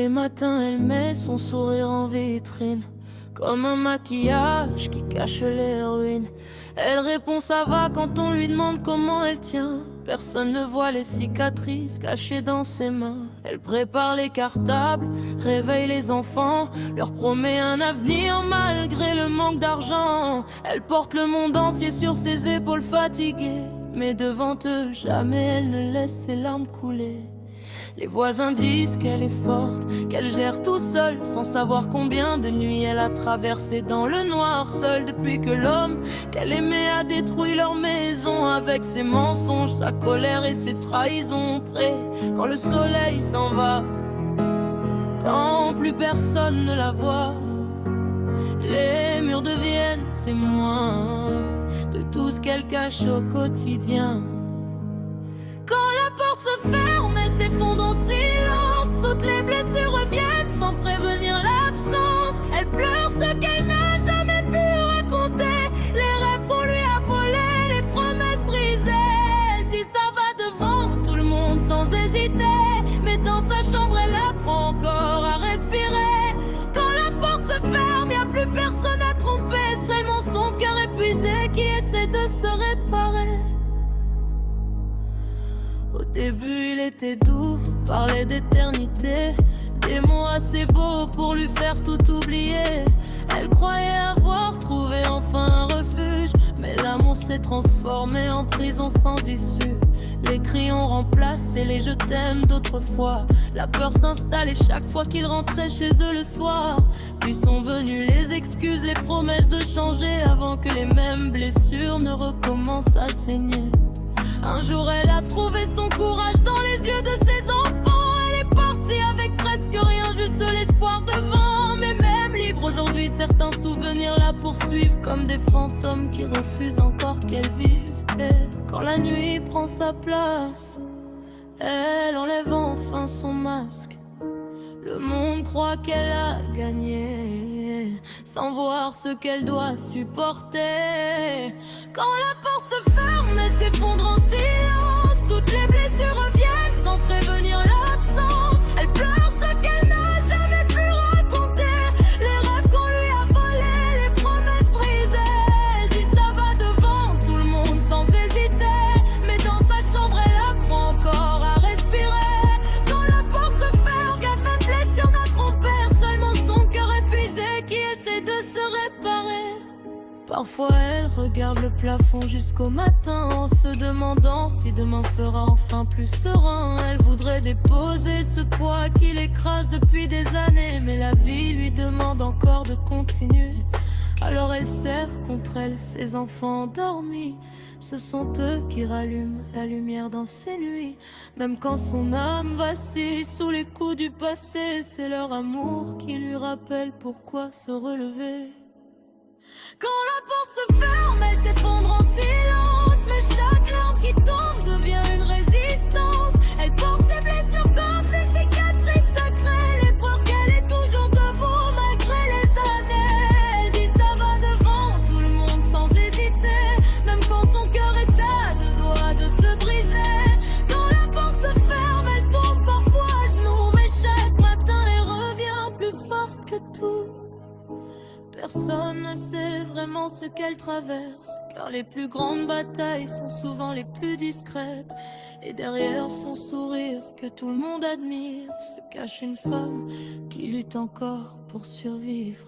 les matins, elle met son sourire en vitrine, comme un maquillage qui cache les ruines. Elle répond ça va quand on lui demande comment elle tient. Personne ne voit les cicatrices cachées dans ses mains. Elle prépare les cartables, réveille les enfants, leur promet un avenir malgré le manque d'argent. Elle porte le monde entier sur ses épaules fatiguées, mais devant eux jamais elle ne laisse ses larmes couler. Les voisins disent qu'elle est forte, qu'elle gère tout seule, sans savoir combien de nuits elle a traversé dans le noir, seule depuis que l'homme qu'elle aimait a détruit leur maison avec ses mensonges, sa colère et ses trahisons. Près quand le soleil s'en va, quand plus personne ne la voit, les murs deviennent témoins de tout ce qu'elle cache au quotidien. Quand la porte se ferme, elle s'effondre en silence. Toutes les blessures reviennent sans prévenir l'absence. Elle pleure ce qu'elle n'a jamais pu raconter, les rêves qu'on lui a volés, les promesses brisées. Elle dit ça va devant tout le monde sans hésiter, mais dans sa chambre elle apprend encore à respirer. Quand la porte se ferme, y a plus personne à tromper, seulement son cœur épuisé qui essaie de se réparer. Au début il était doux, parlait d'éternité, des mots assez beaux pour lui faire tout oublier. Elle croyait avoir trouvé enfin un refuge, mais l'amour s'est transformé en prison sans issue. Les cris ont remplacé les je t'aime d'autrefois. La peur s'installait chaque fois qu'ils rentraient chez eux le soir. Puis sont venues les excuses, les promesses de changer, avant que les mêmes blessures ne recommencent à saigner. Un jour elle a trouvé son courage dans les yeux de ses enfants. Elle est partie avec presque rien, juste l'espoir devant. Mais même libre aujourd'hui, certains souvenirs la poursuivent comme des fantômes qui refusent encore qu'elle vive. Et quand la nuit prend sa place, elle enlève enfin son masque. Le monde croit qu'elle a gagné, sans voir ce qu'elle doit supporter. Quand la porte se ferme, elle s'effondre en silence. Toutes les blessures reviennent sans prévenir l'absence. Elle pleure ce qu'elle n'a jamais pu raconter, les rêves qu'on lui a volés, les promesses brisées. Elle dit ça va devant tout le monde sans hésiter, mais dans sa chambre elle apprend encore à respirer. Quand la porte se ferme, garde même blessure n'a trompé, seulement son cœur épuisé qui essaie de se réparer. Parfois elle regarde le plafond jusqu'au matin, en se demandant si demain sera enfin plus serein. Elle voudrait déposer ce poids qui l'écrase depuis des années, mais la vie lui demande encore de continuer. Alors elle serre contre elle ses enfants endormis. Ce sont eux qui rallument la lumière dans ses nuits. Même quand son âme vacille sous les coups du passé, c'est leur amour qui lui rappelle pourquoi se relever. Quand la porte se ferme, elle s'effondre en silence, mais chaque larme qui tombe devient une résistance. Elle porte ses blessures comme des cicatrices sacrées, les preuves qu'elle est toujours debout malgré les années. Elle dit ça va devant tout le monde sans hésiter, même quand son cœur est à deux doigts de se briser. Quand la porte se ferme, elle tombe parfois à genoux, mais chaque matin elle revient plus forte que tout. Personne ne sait vraiment ce qu'elle traverse, car les plus grandes batailles sont souvent les plus discrètes. Et derrière son sourire que tout le monde admire, se cache une femme qui lutte encore pour survivre.